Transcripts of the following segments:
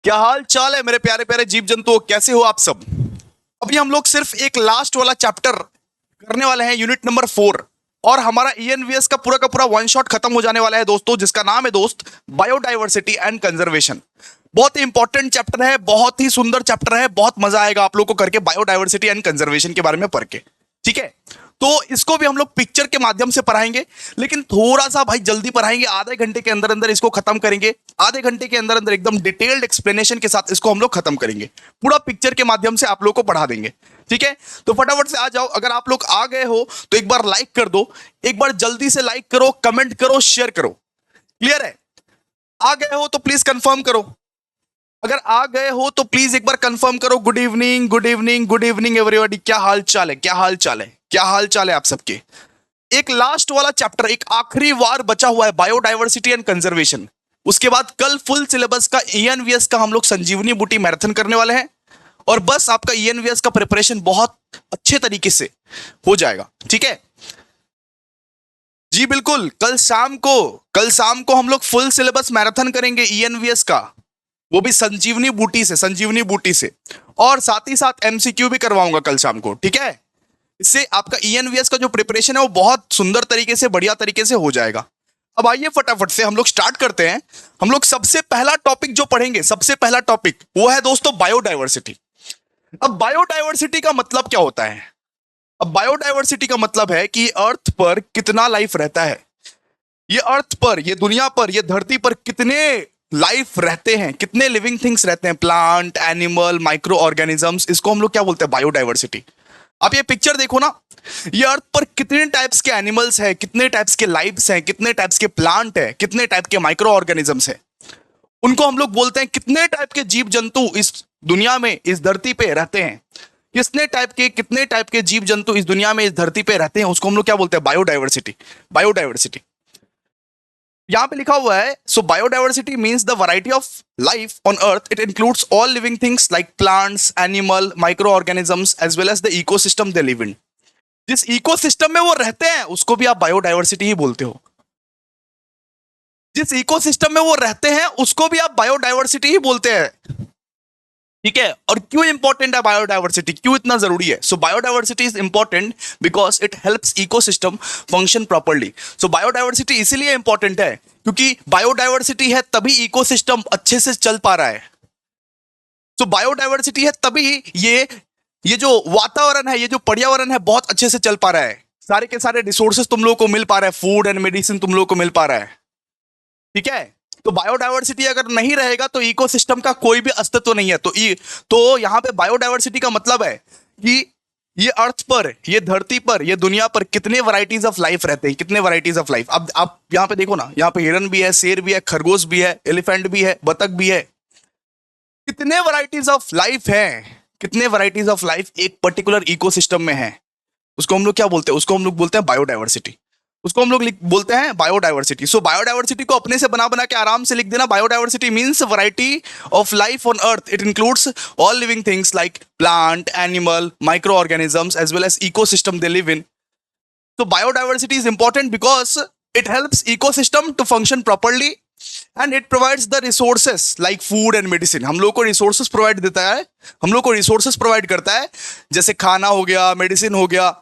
क्या हाल चाल है मेरे प्यारे प्यारे जीव जंतुओं, कैसे हो आप सब। अभी हम लोग सिर्फ एक लास्ट वाला चैप्टर करने वाले हैं, यूनिट नंबर 4। और हमारा ईएनवीएस का पूरा वन शॉट खत्म हो जाने वाला है दोस्तों, जिसका नाम है दोस्त बायोडाइवर्सिटी एंड कंजर्वेशन। बहुत ही इंपॉर्टेंट चैप्टर है, बहुत ही सुंदर चैप्टर है, बहुत मजा आएगा आप लोग को करके बायोडाइवर्सिटी एंड कंजर्वेशन के बारे में पढ़ के। ठीक है, तो इसको भी हम लोग पिक्चर के माध्यम से पढ़ाएंगे, लेकिन थोड़ा सा भाई जल्दी पढ़ाएंगे। आधे घंटे के अंदर अंदर इसको खत्म करेंगे, आधे घंटे के अंदर अंदर एकदम डिटेल्ड एक्सप्लेनेशन के साथ इसको हम लोग खत्म करेंगे। पूरा पिक्चर के माध्यम से आप लोग को पढ़ा देंगे। ठीक है, तो फटाफट से आ जाओ। अगर आप लोग आ गए हो तो एक बार लाइक कर दो, एक बार जल्दी से लाइक करो, कमेंट करो, शेयर करो। क्लियर है? आ गए हो तो प्लीज कंफर्म करो। अगर आ गए हो तो प्लीज एक बार कंफर्म करो। Good evening, good evening, good evening everybody. क्या हाल चाल है, क्या हाल चाल है, क्या हाल चाल है आप सबके। एक लास्ट वाला चैप्टर, एक आखिरी वार बचा हुआ है, बायोडाइवर्सिटी एंड कंजर्वेशन। उसके बाद कल फुल सिलेबस का ईएनवीएस का हम लोग संजीवनी बूटी मैराथन करने वाले हैं, और बस आपका ईएनवीएस का प्रिपरेशन बहुत अच्छे तरीके से हो जाएगा। ठीक है जी, बिल्कुल। कल शाम को हम लोग फुल सिलेबस मैराथन करेंगे ईएनवीएस का, वो भी संजीवनी बूटी से। और साथ ही साथ एमसीक्यू भी करवाऊंगा कल शाम को। ठीक है, इससे आपका ईएनवीएस का जो प्रिपरेशन है वो बहुत सुंदर तरीके से, बढ़िया तरीके से हो जाएगा। अब आइए फटाफट से हम लोग स्टार्ट करते हैं। हम लोग सबसे पहला टॉपिक जो पढ़ेंगे, सबसे पहला टॉपिक वो है दोस्तों बायोडाइवर्सिटी। अब बायोडाइवर्सिटी का मतलब क्या होता है? अब बायोडाइवर्सिटी का मतलब है कि अर्थ पर कितना लाइफ रहता है। ये अर्थ पर, ये दुनिया पर, ये धरती पर कितने लाइफ रहते हैं, कितने लिविंग थिंग्स रहते हैं, प्लांट, एनिमल, माइक्रो ऑर्गेनिजम्स, इसको हम लोग क्या बोलते हैं? बायोडाइवर्सिटी। आप ये पिक्चर देखो ना, ये अर्थ पर कितने टाइप्स के एनिमल्स हैं, कितने टाइप्स के लाइव्स हैं, कितने टाइप्स के प्लांट हैं, कितने टाइप के माइक्रो ऑर्गेनिजम्स हैं, उनको हम लोग बोलते हैं। कितने टाइप के जीव जंतु इस दुनिया में, इस धरती पे रहते हैं, कितने टाइप के जीव जंतु इस दुनिया में, इस धरती पे रहते हैं, उसको हम लोग क्या बोलते हैं? बायोडाइवर्सिटी। बायोडाइवर्सिटी यहां पे लिखा हुआ है। So biodiversity means the variety of life on earth. It includes all living things like plants, animal, micro organisms as well as the ecosystem they live in. जिस इकोसिस्टम में वो रहते हैं उसको भी आप बायोडाइवर्सिटी ही बोलते हो। जिस इकोसिस्टम में वो रहते हैं उसको भी आप बायोडाइवर्सिटी ही बोलते हैं। ठीक है, और क्यों इंपॉर्टेंट है बायोडाइवर्सिटी, क्यों इतना जरूरी है? So biodiversity is important because it helps ecosystem function properly. So biodiversity इसीलिए इंपॉर्टेंट है क्योंकि बायोडाइवर्सिटी है तभी इकोसिस्टम अच्छे से चल पा रहा है। सो बायोडाइवर्सिटी है तभी ये जो वातावरण है, ये जो पर्यावरण है, बहुत अच्छे से चल पा रहा है। सारे के सारे रिसोर्सेज तुम लोगों को मिल पा रहा है, फूड एंड मेडिसिन तुम लोगों को मिल पा रहा है। ठीक है, तो बायोडाइवर्सिटी अगर नहीं रहेगा तो इकोसिस्टम का कोई भी अस्तित्व नहीं है। तो यहां पे बायोडाइवर्सिटी का मतलब है कि ये अर्थ पर, ये धरती पर, ये दुनिया पर कितने वैरायटीज ऑफ लाइफ रहते हैं, कितने वैरायटीज ऑफ लाइफ। अब आप यहां पे देखो ना, यहां पे हिरन भी है, शेर भी है, खरगोश भी है, एलिफेंट भी है, बतख भी है। कितने वैरायटीज ऑफ लाइफ है, कितने वैरायटीज ऑफ लाइफ एक पर्टिकुलर इकोसिस्टम में है, उसको हम लोग क्या बोलते हैं? उसको हम लोग बोलते हैं बायोडाइवर्सिटी। उसको हम लोग बोलते हैं बायोडाइवर्सिटी। सो बायोडाइवर्सिटी को अपने से बना बना के आराम से लिख देना। Biodiversity means variety of life on earth. It includes all living things like plant, animal, micro organisms as well as ecosystem they live in. So biodiversity is important because it helps ecosystem to function properly and it provides the resources like food and medicine. हम लोग को resources provide देता है, हम लोग को resources provide करता है, जैसे खाना हो गया, मेडिसिन हो गया,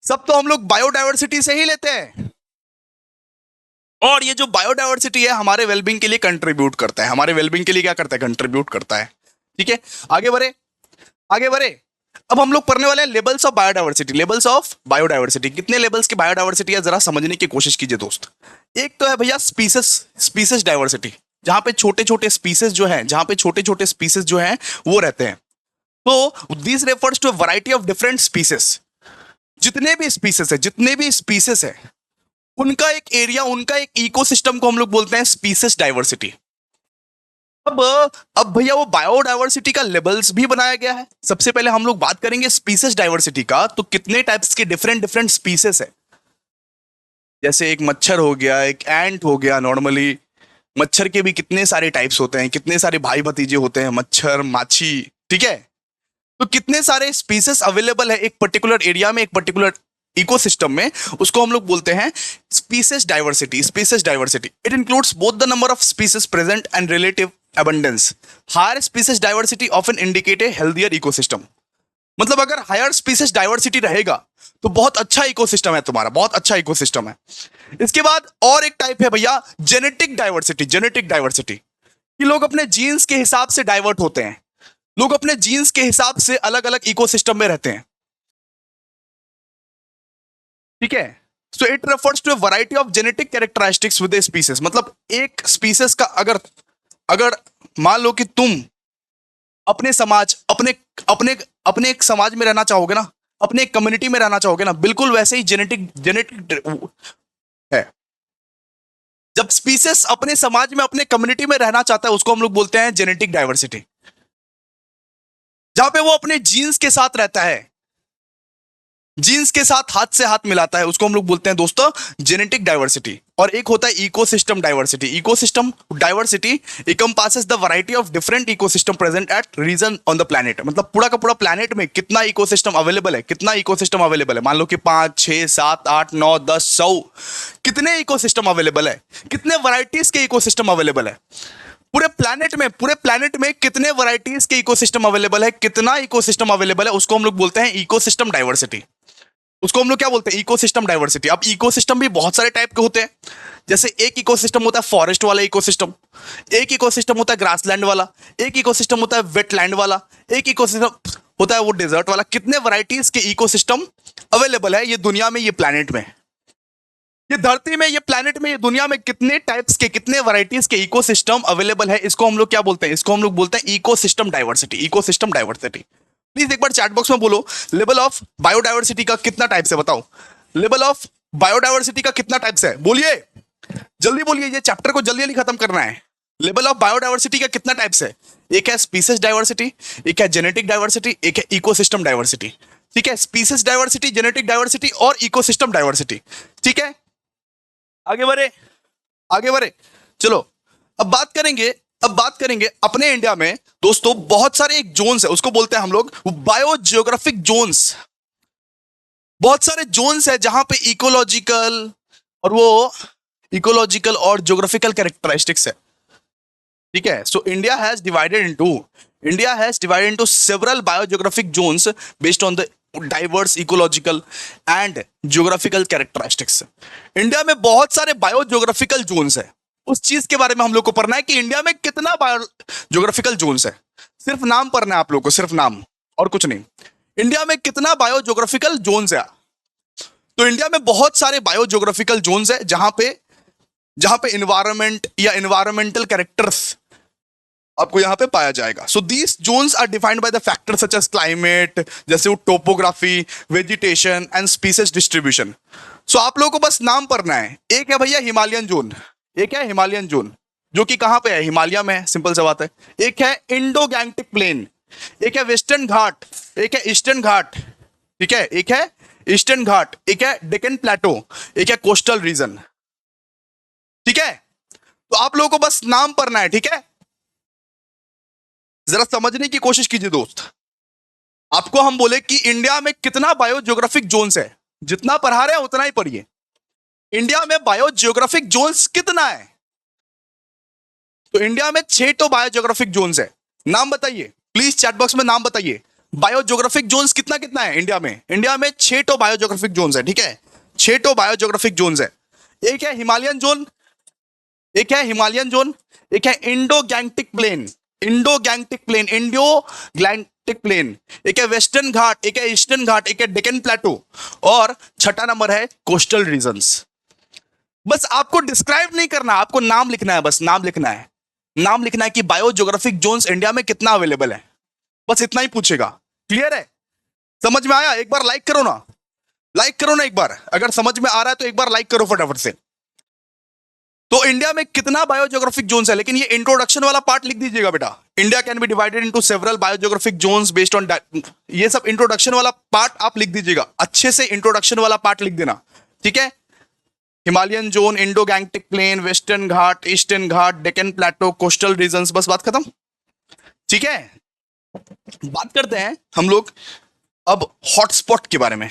सब तो हम लोग बायोडाइवर्सिटी से ही लेते हैं। और ये जो बायोडाइवर्सिटी है हमारे वेलबींग के लिए कंट्रीब्यूट करता है। हमारे वेलबींग के लिए क्या करता है? कंट्रीब्यूट करता है। ठीक है, आगे बढ़े, आगे बढ़े। अब हम लोग पढ़ने वाले हैं levels of biodiversity. Levels of biodiversity, कितने लेवल्स की बायोडाइवर्सिटी है जरा समझने की कोशिश कीजिए दोस्त। एक तो है भैया स्पीसीज डाइवर्सिटी, जहां पे छोटे छोटे स्पीसीज जो हैं, जहां पे छोटे छोटे स्पीसीज जो हैं वो रहते हैं। तो this refers to variety of different species. जितने भी स्पीसीज है उनका एक एरिया, उनका एक इकोसिस्टम को हम लोग बोलते हैं स्पीसीज डाइवर्सिटी। अब भैया वो बायोडाइवर्सिटी का लेवल्स भी बनाया गया है। सबसे पहले हम लोग बात करेंगे स्पीसीज डाइवर्सिटी का। तो कितने टाइप्स के डिफरेंट डिफरेंट स्पीसीज है, जैसे एक मच्छर हो गया, एक एंट हो गया। नॉर्मली मच्छर के भी कितने सारे टाइप्स होते हैं, कितने सारे भाई भतीजे होते हैं, मच्छर, माछी। ठीक है, तो कितने सारे स्पीसीज अवेलेबल है एक पर्टिकुलर एरिया में, एक पर्टिकुलर इकोसिस्टम में, उसको हम लोग बोलते हैं species diversity. Species diversity it includes both the number of species present and relative abundance. Higher species diversity often indicate a healthier ecosystem. मतलब अगर हायर स्पीसीज डाइवर्सिटी रहेगा तो बहुत अच्छा इकोसिस्टम है तुम्हारा, बहुत अच्छा इकोसिस्टम है। इसके बाद और एक टाइप है भैया जेनेटिक डाइवर्सिटी। जेनेटिक डाइवर्सिटी कि लोग अपने जीन्स के हिसाब से डाइवर्ट होते हैं, लोग अपने जीन्स के हिसाब से अलग अलग इकोसिस्टम में रहते हैं, ठीक है। So it refers to a variety of genetic characteristics with a species. मतलब एक स्पीसीज का अगर अगर मान लो कि तुम अपने समाज अपने अपने अपने एक समाज में रहना चाहोगे ना, अपने एक कम्युनिटी में रहना चाहोगे ना, बिल्कुल वैसे ही जेनेटिक जेनेटिक है। जब स्पीसीज अपने समाज में अपने कम्युनिटी में रहना चाहता है उसको हम लोग बोलते हैं जेनेटिक डाइवर्सिटी। जहां पे वो अपने जीन्स के साथ रहता है, जीन्स के साथ हाथ से हाथ मिलाता है, उसको हम लोग बोलते हैं दोस्तों जेनेटिक डाइवर्सिटी। और एक होता है ecosystem diversity. Ecosystem diversity encompasses the variety of different ecosystem present at region on the planet. मतलब पूरा का पूरा प्लैनेट में कितना इकोसिस्टम अवेलेबल है, कितना इकोसिस्टम अवेलेबल है, मान लो कि 5 6 7 8 9 10 100 कितने इकोसिस्टम अवेलेबल है, कितने वैरायटीज के इकोसिस्टम अवेलेबल है पूरे प्लैनेट में कितने वैरायटीज के इकोसिस्टम अवेलेबल है, कितना इकोसिस्टम अवेलेबल है, उसको हम लोग बोलते हैं इकोसिस्टम डाइवर्सिटी। उसको हम लोग क्या बोलते हैं, इकोसिस्टम डाइवर्सिटी। अब इकोसिस्टम भी बहुत सारे टाइप के होते हैं। जैसे एक इकोसिस्टम होता है फॉरेस्ट वाला इकोसिस्टम, एक इकोसिस्टम होता है ग्रासलैंड वाला, एक इकोसिस्टम होता है वेटलैंड वाला, एक इकोसिस्टम होता है वो डेजर्ट वाला। कितने वैरायटीज के इकोसिस्टम अवेलेबल है ये दुनिया में, ये प्लैनेट में, ये धरती में, ये प्लैनेट में, ये दुनिया में कितने टाइप्स के, कितने वैरायटीज के इकोसिस्टम अवेलेबल है, इसको हम लोग क्या बोलते हैं, इसको हम लोग बोलते हैं ecosystem diversity. Ecosystem diversity. Please एक बार चैट बॉक्स में बोलो लेवल ऑफ बायोडाइवर्सिटी का कितना टाइप्स है, बताओ लेवल ऑफ बायोडाइवर्सिटी का कितना टाइप्स है, बोलिए जल्दी बोलिए, ये चैप्टर को जल्दी जल्दी खत्म करना है। लेवल ऑफ बायोडाइवर्सिटी का कितना टाइप्स है, एक है स्पीसीज डाइवर्सिटी, एक है जेनेटिक डाइवर्सिटी, एक है इकोसिस्टम डाइवर्सिटी, ठीक है। स्पीसीज डाइवर्सिटी, जेनेटिक डाइवर्सिटी और इकोसिस्टम डाइवर्सिटी, ठीक है। आगे बढ़े, आगे बढ़े, चलो अब बात करेंगे अपने इंडिया में दोस्तों बहुत सारे एक जोन्स है, उसको बोलते हैं हम लोग बायो जियोग्राफिक जोन्स। बहुत सारे जोन्स है जहां पे इकोलॉजिकल और ज्योग्राफिकल कैरेक्टरिस्टिक्स है, ठीक है। So India has divided into several biogeographic zones based on the diverse ecological and geographical characteristics. India में बहुत सारे बायोजियोग्राफिकल जोन्स है। उस चीज के बारे में हम लोग को पढ़ना है कि इंडिया में कितना बायोजियोग्राफिकल जोन्स है। सिर्फ नाम पढ़ना है आप लोग को, सिर्फ नाम और कुछ नहीं। इंडिया में कितना बायोजियोग्राफिकल जोन्स है, तो इंडिया में बहुत सारे बायोजियोग्राफिकल जोन्स है जहां पे इन्वायरमेंट या इन्वायरमेंटल कैरेक्टर्स आपको यहां पे पाया जाएगा। So these zones are defined by the factors such as climate, जैसे वो topography, vegetation and species distribution. So आप लोगों को बस नाम पढ़ना है। एक है भैया हिमालयन जोन, एक है हिमालयन जोन जो कि कहां पे है, हिमालय में है, सिंपल सा बात है। एक है इंडो गैंगटिक प्लेन, एक है वेस्टर्न घाट, एक है ईस्टर्न घाट, ठीक है, एक है ईस्टर्न घाट, एक है डेक्कन प्लेटो, एक है कोस्टल रीजन, ठीक है। तो आप लोगों को बस नाम पढ़ना है, ठीक है। जरा समझने की कोशिश कीजिए दोस्त। आपको हम बोले कि इंडिया में कितना बायोजियोग्राफिक जोन्स है, जितना पढ़ा रहे हैं उतना ही पढ़िए। इंडिया में बायोजियोग्राफिक जोन्स कितना है, तो इंडिया में 6 तो बायोजियोग्राफिक जोन्स है। नाम बताइए प्लीज, चैट बॉक्स में नाम बताइए। बायोजियोग्राफिक जोन्स कितना कितना है इंडिया में? इंडिया में 6 तो बायोजियोग्राफिक जोन्स है, ठीक है, 6 तो बायोजियोग्राफिक जोन्स है। एक है हिमालयन जोन, एक है हिमालयन जोन, एक है Indo Gangetic plain, Indo Gangetic plain, Indo Gangetic plain, एक है वेस्टर्न घाट, एक है ईस्टर्न घाट, एक है डेक्कन प्लेटो, और छठा नंबर है कोस्टल रीजन्स। बस आपको डिस्क्राइब नहीं करना, आपको नाम लिखना है, बस नाम लिखना है, नाम लिखना है कि बायोजियोग्राफिक जोन्स इंडिया में कितना अवेलेबल है, बस इतना ही पूछेगा। क्लियर है, समझ में आया? एक बार लाइक करो ना, लाइक करो ना एक बार, अगर समझ में आ रहा है तो एक बार लाइक करो फटाफट से। तो इंडिया में कितना बायोजियोग्राफिक जोन्स है, लेकिन ये इंट्रोडक्शन वाला पार्ट लिख दीजिएगा बेटा। India can be divided into several biogeographic zones based on, ये सब इंट्रोडक्शन वाला पार्ट आप लिख दीजिएगा, अच्छे से इंट्रोडक्शन वाला पार्ट लिख देना, ठीक है। Himalayan zone, Indo Gangetic plain, western Ghat, eastern Ghat, Deccan plateau, coastal regions, बस बात खत्म, ठीक है। बात करते हैं हम लोग अब हॉटस्पॉट के बारे में,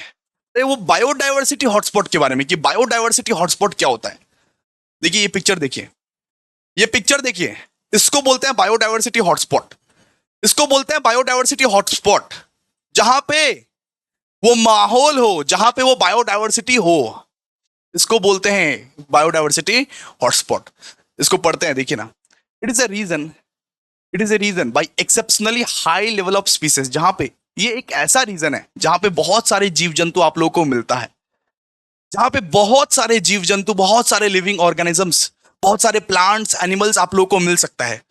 वो बायोडाइवर्सिटी हॉटस्पॉट के बारे में कि बायोडाइवर्सिटी हॉटस्पॉट क्या होता है। देखिए ये पिक्चर देखिए, ये पिक्चर देखिए, इसको बोलते हैं बायोडायवर्सिटी हॉटस्पॉट। इसको बोलते हैं बायोडायवर्सिटी हॉटस्पॉट, जहां पे वो माहौल हो, जहां पे वो बायोडायवर्सिटी हो, इसको बोलते हैं बायोडायवर्सिटी हॉटस्पॉट। इसको पढ़ते हैं, देखिए ना। It is a region, it is a region by exceptionally high level of species, जहां पे ये एक ऐसा रीजन है जहां पे बहुत सारे जीव जंतु आप लोगों को मिलता है, जहां पे बहुत सारे जीव जंतु, बहुत सारे लिविंग ऑर्गेनिजम्स, बहुत सारे प्लांट्स, एनिमल्स आप लोगों को मिल सकता है।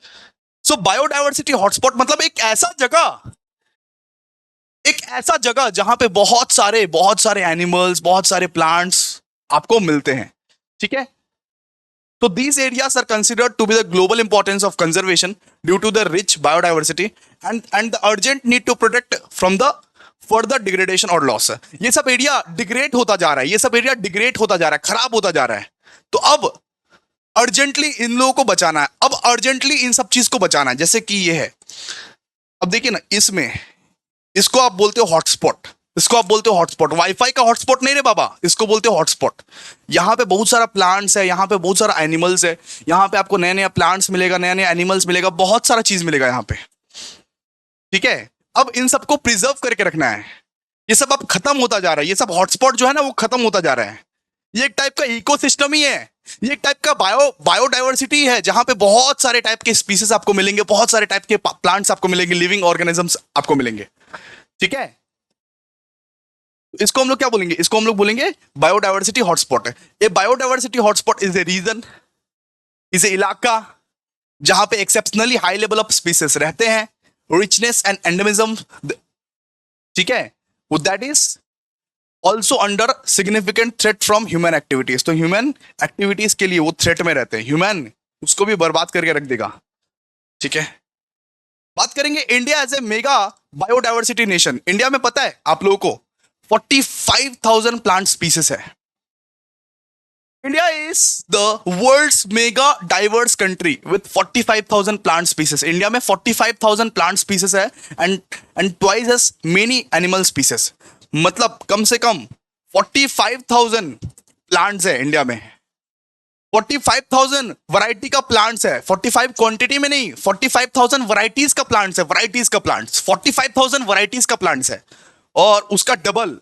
सो बायोडायवर्सिटी हॉटस्पॉट मतलब एक ऐसा जगह जहां पे बहुत सारे एनिमल्स, बहुत सारे प्लांट्स आपको मिलते हैं, ठीक है। So these areas are considered to be the global importance of conservation due to the rich biodiversity and the urgent need to protect from the further degradation or loss. ये सब area degrade होता जा रहा है, ये सब area degrade होता जा रहा है, खराब होता जा रहा है। तो अब अर्जेंटली इन लोगों को बचाना है, अब अर्जेंटली इन सब चीज को बचाना है। जैसे कि ये है, अब देखिए ना, इसमें इसको आप बोलते हो हॉटस्पॉट, इसको आप बोलते हो हॉटस्पॉट। वाईफाई का हॉटस्पॉट नहीं रे बाबा, इसको बोलते हो हॉटस्पॉट। यहाँ पे बहुत सारा प्लांट्स है, यहाँ पे बहुत सारा एनिमल्स है, यहाँ पे आपको नया नया प्लांट्स मिलेगा, नया नया एनिमल्स मिलेगा, बहुत सारा चीज मिलेगा यहाँ पे, ठीक है। अब इन सबको प्रिजर्व करके रखना है। ये सब अब खत्म होता जा रहा है, ये सब हॉटस्पॉट जो है ना वो खत्म होता जा रहा है। ये एक टाइप का इकोसिस्टम ही है, ये एक टाइप का बायोडाइवर्सिटी है, जहां पे बहुत सारे टाइप के स्पीसीज आपको मिलेंगे, बहुत सारे टाइप के प्लांट्स आपको मिलेंगे, लिविंग ऑर्गेनिजम्स आपको मिलेंगे, ठीक है। इसको हम लोग क्या बोलेंगे, इसको हम लोग बोलेंगे बायोडायवर्सिटी हॉटस्पॉट है। ये biodiversity hotspot is a region, is a इलाका जहां पे exceptionally high level of species रहते हैं, रिचनेस एंड एंडेमिज्म, ठीक है। That is also under significant threat from human activities. तो ह्यूमन एक्टिविटीज के लिए वो थ्रेट में रहते हैं, ह्यूमन उसको भी बर्बाद करके रख देगा, ठीक है। बात करेंगे India as a mega biodiversity nation. India में पता है आप लोगों को 45,000 प्लांट स्पीसीज है। India is the world's mega diverse country with 45,000 plant species. India में 45,000 प्लांट स्पीसीज है and twice as many animal species. मतलब कम से कम 45,000 प्लांट्स है इंडिया में, 45,000 वैरायटी का प्लांट्स है, 45 क्वांटिटी में नहीं, 45,000 वैरायटीज का प्लांट्स है, वैरायटीज का प्लांट्स, 45,000 वैरायटीज का प्लांट्स है। और उसका डबल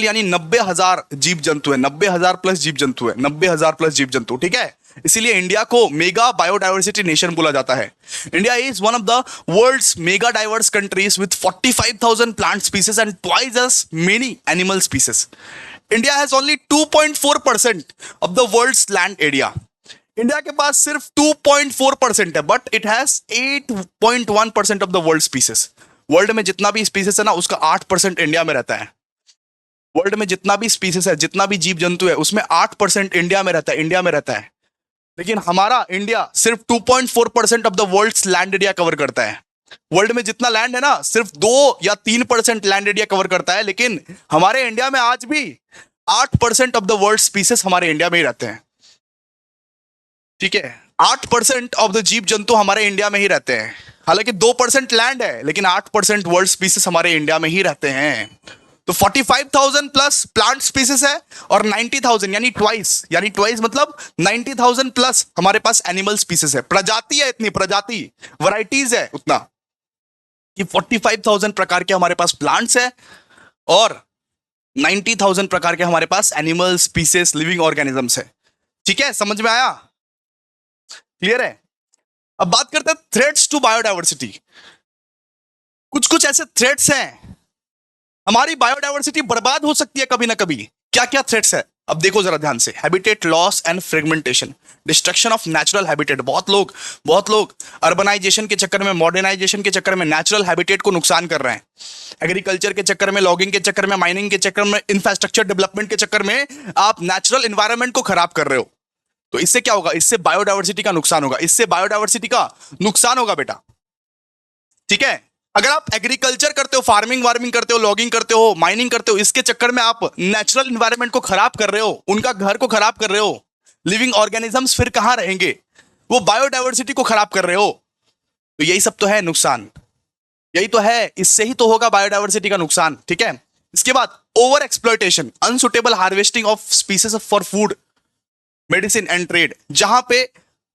यानी 90,000 जीव जंतु है, 90,000 प्लस जीव जंतु है, 90,000 प्लस जीव जंतु, ठीक है। इसीलिए इंडिया को मेगा बायोडायवर्सिटी नेशन बोला जाता है। India is one of the world's mega diverse countries with 45,000 plant species and twice as many animal species. India has only 2.4% of the world's land area. India के पास सिर्फ 2.4% है, but it has 8.1% of the world species. World में जितना भी species है ना, उसका 8% इंडिया में रहता है। वर्ल्ड में जितना भी स्पीसीज है, जितना भी जीव जंतु है, उसमें 8% इंडिया में रहता है, इंडिया में रहता है। लेकिन हमारा इंडिया सिर्फ 2.4% of the world's land area cover करता है। वर्ल्ड में जितना लैंड है ना, सिर्फ 2 या 3% लैंड एरिया कवर करता है, लेकिन हमारे इंडिया में आज भी 8% ऑफ द वर्ल्ड स्पीसीज हमारे इंडिया में ही रहते हैं, ठीक है। 8% ऑफ द जीव जंतु हमारे इंडिया में ही रहते हैं। हालांकि 2% लैंड है, लेकिन 8% वर्ल्ड स्पीसीज हमारे इंडिया में ही रहते हैं। तो 45,000 प्लस प्लांट स्पीसीज है और 90,000 यानी ट्वाइस मतलब 90,000 प्लस हमारे पास एनिमल स्पीसीज है। प्रजाति है, इतनी प्रजाति, वैरायटीज है उतना कि 45,000 प्रकार के हमारे पास प्लांट्स है और 90,000 प्रकार के हमारे पास एनिमल स्पीसीज, लिविंग ऑर्गेनिजम्स है, ठीक है। समझ में आया, क्लियर है। अब बात करते हैं थ्रेट्स टू बायोडायवर्सिटी। कुछ कुछ ऐसे थ्रेट्स हैं, हमारी बायोडायवर्सिटी बर्बाद हो सकती है कभी ना कभी। क्या क्या थ्रेट्स है, अब देखो जरा ध्यान से। Habitat loss and fragmentation, destruction of natural habitat. बहुत लोग अर्बनाइजेशन के चक्कर में, मॉडर्नाइजेशन के चक्कर में नेचुरल हैबिटेट को नुकसान कर रहे हैं। एग्रीकल्चर के चक्कर में, लॉगिंग के चक्कर में, माइनिंग के चक्कर में, इंफ्रास्ट्रक्चर डेवलपमेंट के चक्कर में आप नेचुरल एनवायरनमेंट को खराब कर रहे हो। तो इससे क्या होगा, इससे बायोडायवर्सिटी का नुकसान होगा, इससे बायोडायवर्सिटी का नुकसान होगा बेटा, ठीक है। अगर आप एग्रीकल्चर करते हो, फार्मिंग करते हो, लॉगिंग करते हो, माइनिंग करते हो, इसके चक्कर में आप नेचुरल एनवायरनमेंट को खराब कर रहे हो, उनका घर को खराब कर रहे हो, लिविंग ऑर्गेनिजम्स फिर कहां रहेंगे, वो बायोडायवर्सिटी को खराब कर रहे हो। तो यही सब तो है नुकसान, यही तो है, इससे ही तो होगा बायोडायवर्सिटी का नुकसान, ठीक है। इसके बाद over exploitation, unsuitable harvesting of species for food, medicine and trade. जहां पे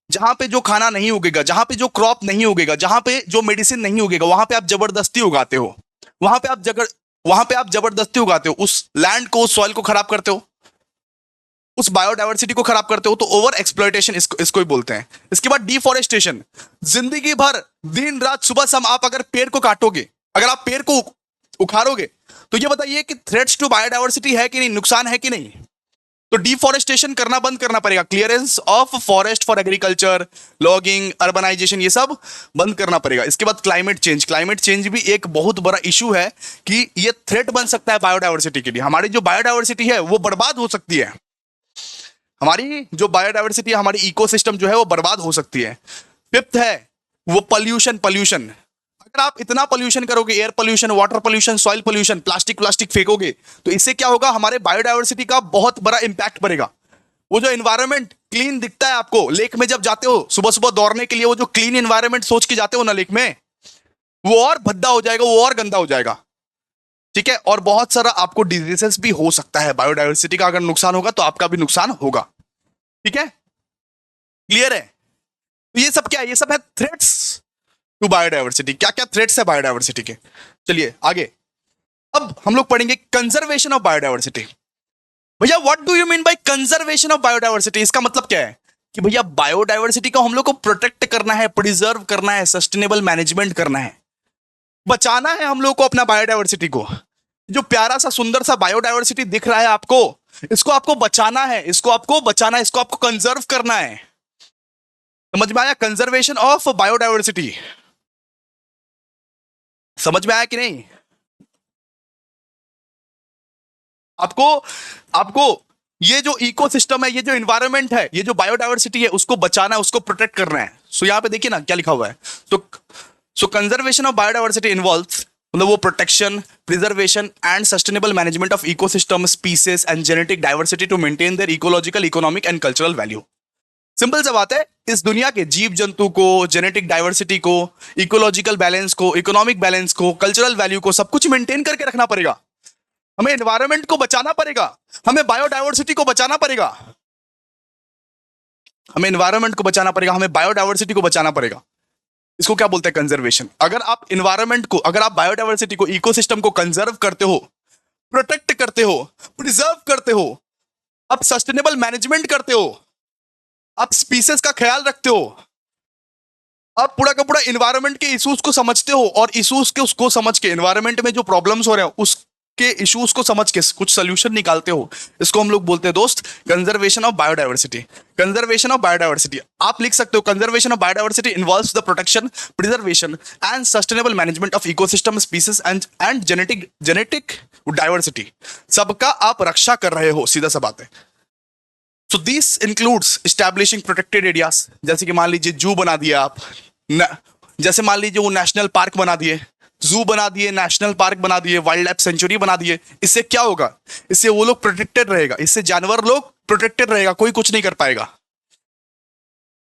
जहां पे जो खाना नहीं उगेगा, जहां पे जो क्रॉप नहीं उगेगा, जहां पे जो मेडिसिन नहीं उगेगा, वहां पे आप जबरदस्ती उगाते हो, वहां पे आप जबरदस्ती उगाते हो, उस लैंड को, उस सॉइल को खराब करते हो, उस बायोडाइवर्सिटी को खराब करते हो, तो ओवर एक्सप्लॉयटेशन इसको ही बोलते हैं। इसके बाद डिफॉरेस्टेशन। जिंदगी भर दिन रात सुबह शाम आप अगर पेड़ को काटोगे, अगर आप पेड़ को उखाड़ोगे, तो ये बताइए कि थ्रेट्स टू बायोडाइवर्सिटी है कि नहीं, नुकसान है कि नहीं। तो डिफॉरेस्टेशन करना बंद करना पड़ेगा, clearance of forest for agriculture, logging, urbanisation, ये सब बंद करना पड़ेगा। इसके बाद क्लाइमेट चेंज। क्लाइमेट चेंज भी एक बहुत बड़ा इशू है कि ये थ्रेट बन सकता है बायोडाइवर्सिटी के लिए। हमारी जो बायोडाइवर्सिटी है वो बर्बाद हो सकती है, हमारी जो बायोडाइवर्सिटी है, हमारी इकोसिस्टम जो है वो बर्बाद हो सकती है। फिफ्थ है वो पॉल्यूशन। अगर आप इतना पॉल्यूशन करोगे, air pollution, water pollution, soil pollution, plastic फेंकोगे, तो इससे क्या होगा, हमारे बायोडाइवर्सिटी का बहुत बड़ा इंपैक्ट पड़ेगा। वो जो एनवायरनमेंट क्लीन दिखता है आपको, लेक में जब जाते हो सुबह सुबह दौड़ने के लिए, वो जो क्लीन एनवायरनमेंट सोच के जाते हो ना लेक में, वो और भद्दा हो जाएगा, वो और गंदा हो जाएगा। ठीक है, और बहुत सारा आपको डिजीजेस भी हो सकता है। बायोडाइवर्सिटी का अगर नुकसान होगा तो आपका भी नुकसान होगा। ठीक है, क्लियर है। तो ये सब क्या है, ये सब है थ्रेट्स टू बायोडाइवर्सिटी। क्या क्या थ्रेट्स है बायोडाइवर्सिटी के, चलिए आगे। अब हम लोग पढ़ेंगे कंजर्वेशन ऑफ बायोडाइवर्सिटी। भैया what do you mean by conservation of biodiversity, इसका मतलब क्या है कि भैया बायोडाइवर्सिटी को हम लोग को प्रोटेक्ट करना है, प्रिजर्व करना है, सस्टेनेबल मैनेजमेंट करना है, बचाना है हम लोग को अपना बायोडाइवर्सिटी को। जो प्यारा सा सुंदर सा बायोडाइवर्सिटी दिख रहा है आपको, इसको आपको बचाना है, इसको आपको बचाना है, इसको आपको कंजर्व करना है। समझ में आया, कंजर्वेशन ऑफ बायोडाइवर्सिटी, समझ में आया कि नहीं आपको। आपको ये जो इकोसिस्टम है, ये जो इन्वायरमेंट है, ये जो बायोडाइवर्सिटी है, उसको बचाना है, उसको प्रोटेक्ट करना है। सो यहां पे देखिए ना क्या लिखा हुआ है। So conservation of biodiversity involves, मतलब वो protection, preservation and sustainable management of ecosystem, species and genetic diversity to maintain their ecological, economic and cultural value. Simple सा बात है, इस दुनिया के जीव जंतु को, जेनेटिक डाइवर्सिटी को, इकोलॉजिकल बैलेंस को, इकोनॉमिक बैलेंस को, कल्चरल वैल्यू को, सब कुछ मेंटेन करके रखना पड़ेगा। हमें एनवायरनमेंट को बचाना पड़ेगा, हमें बायोडाइवर्सिटी को बचाना पड़ेगा, हमें एनवायरनमेंट को बचाना पड़ेगा, हमें बायोडाइवर्सिटी को बचाना पड़ेगा। इसको क्या बोलते हैं, कंजर्वेशन। अगर आप एनवायरनमेंट को, अगर आप बायोडाइवर्सिटी को, इकोसिस्टम को कंजर्व करते हो, प्रोटेक्ट करते हो, प्रिजर्व करते हो, आप सस्टेनेबल मैनेजमेंट करते हो, आप स्पीसीज का ख्याल रखते हो, आप पूरा का पूरा इन्वायरमेंट के इश्यूज को समझते हो, और इश्यूज के उसको समझ के, इन्वायरमेंट में जो प्रॉब्लम्स हो रहे हैं उसके इश्यूज को समझ के कुछ सोल्यूशन निकालते हो, इसको हम लोग बोलते हैं दोस्त conservation of biodiversity. Conservation of biodiversity आप लिख सकते हो, conservation of biodiversity involves the protection, preservation and sustainable management of ecosystem, species and genetic diversity. सबका आप रक्षा कर रहे हो, सीधा सा बात है। So this includes establishing protected areas, जैसे कि मान लीजिए जू बना दिया आप, जैसे मान लीजिए वो नेशनल पार्क बना दिए, जू बना दिए, नेशनल पार्क बना दिए, वाइल्ड लाइफ सेंचुरी बना दिए। इससे क्या होगा, इससे वो लोग प्रोटेक्टेड रहेगा, इससे जानवर लोग प्रोटेक्टेड रहेगा, कोई कुछ नहीं कर पाएगा।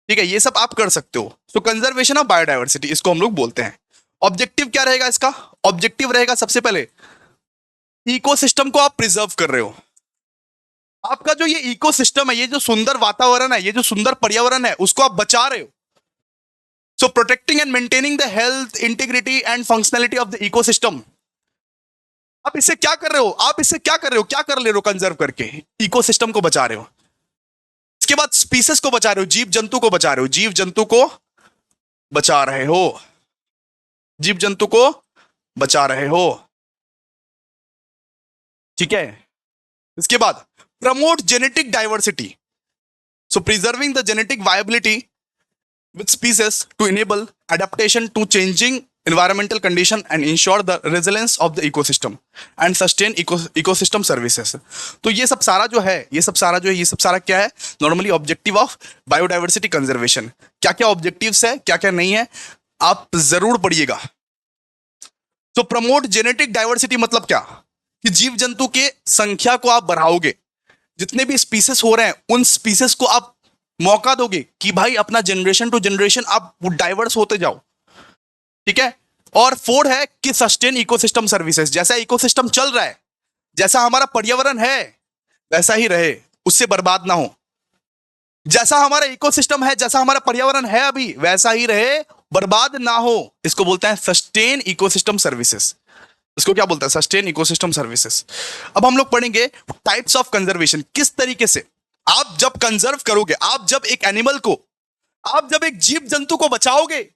ठीक है, ये सब आप कर सकते हो। सो कंजर्वेशन ऑफ बायोडाइवर्सिटी इसको हम लोग बोलते हैं। ऑब्जेक्टिव क्या रहेगा इसका, ऑब्जेक्टिव रहेगा सबसे पहले इकोसिस्टम को आप प्रिजर्व कर रहे हो। आपका जो ये इकोसिस्टम है, ये जो सुंदर वातावरण है, ये जो सुंदर पर्यावरण है, उसको आप बचा रहे हो। So protecting and maintaining the health, integrity and functionality of the ecosystem. आप इससे क्या कर रहे हो, आप इससे क्या कर रहे हो, क्या कर ले रहे हो, कंजर्व करके इकोसिस्टम को बचा रहे हो। इसके बाद स्पीसीज को बचा रहे हो, जीव जंतु को बचा रहे हो, जीव जंतु को बचा रहे हो, जीव जंतु को बचा रहे हो। ठीक है, इसके बाद promote genetic diversity, so preserving the genetic viability with species to enable adaptation to changing environmental condition and ensure the resilience of the ecosystem and sustain ecosystem services। तो ये सब सारा जो है, ये सब सारा क्या है, normally objective of biodiversity conservation. क्या क्या ऑब्जेक्टिव्स है, क्या क्या नहीं है, आप जरूर पढ़िएगा। तो प्रमोट जेनेटिक डाइवर्सिटी मतलब क्या, कि जीव जंतु के संख्या को आप बढ़ाओगे, जितने भी स्पीसीज हो रहे हैं उन स्पीसीज को आप मौका दोगे कि भाई अपना जनरेशन टू जनरेशन आप डाइवर्स होते जाओ। ठीक है, और फोर्थ है कि सस्टेन इकोसिस्टम सर्विसेज, जैसा इकोसिस्टम चल रहा है, जैसा हमारा पर्यावरण है वैसा ही रहे, उससे बर्बाद ना हो। जैसा हमारा इकोसिस्टम है, जैसा हमारा पर्यावरण है अभी, वैसा ही रहे, बर्बाद ना हो। इसको बोलते हैं सस्टेन इकोसिस्टम सर्विसेज। इसको क्या बोलता है? Sustain ecosystem services. अब हम लोग पढ़ेंगे टाइप्स ऑफ कंजर्वेशन, किस तरीके से आप जब कंजर्व करोगे, आप जब एक एनिमल को, आप जब एक जीव जंतु को बचाओगे,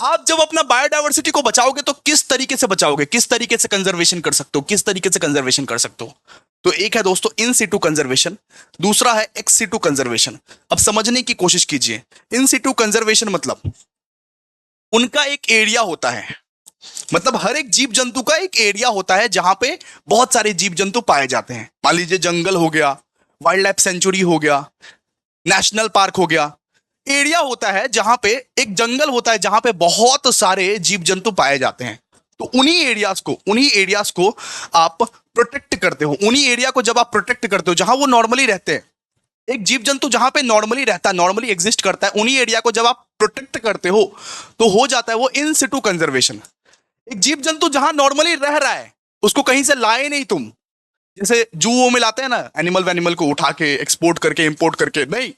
आप जब अपना बायोडायवर्सिटी को बचाओगे, तो किस तरीके से बचाओगे, किस तरीके से कंजर्वेशन कर सकते हो, किस तरीके से कंजर्वेशन कर सकते हो। तो एक है दोस्तों इन सिटू कंजर्वेशन, दूसरा है एक्स सिटू कंजर्वेशन। अब समझने की कोशिश कीजिए। इन सिटू कंजर्वेशन मतलब उनका एक एरिया होता है, मतलब हर एक जीव जंतु का एक एरिया होता है जहां पे बहुत सारे जीव जंतु पाए जाते हैं। मान लीजिए जंगल हो गया, वाइल्ड लाइफ सेंचुरी हो गया, नेशनल पार्क हो गया। एरिया होता है जहां पे, एक जंगल होता है जहां पे बहुत सारे जीव जंतु पाए जाते हैं। तो उन्हीं एरियाज को आप प्रोटेक्ट करते हो। उन्हीं एरिया को जब आप प्रोटेक्ट करते हो जहां वो नॉर्मली रहते हैं, एक जीव जंतु जहां पे नॉर्मली रहता है, नॉर्मली एग्जिस्ट करता है, उन्हीं एरिया को जब आप प्रोटेक्ट करते हो तो हो जाता है वो इन सिटू कंजर्वेशन। एक जीव जंतु जहां नॉर्मली रह रहा है, उसको कहीं से लाए नहीं तुम, जैसे जूओं में लाते हैं ना एनिमल वैनिमल को उठा के एक्सपोर्ट करके इंपोर्ट करके, नहीं,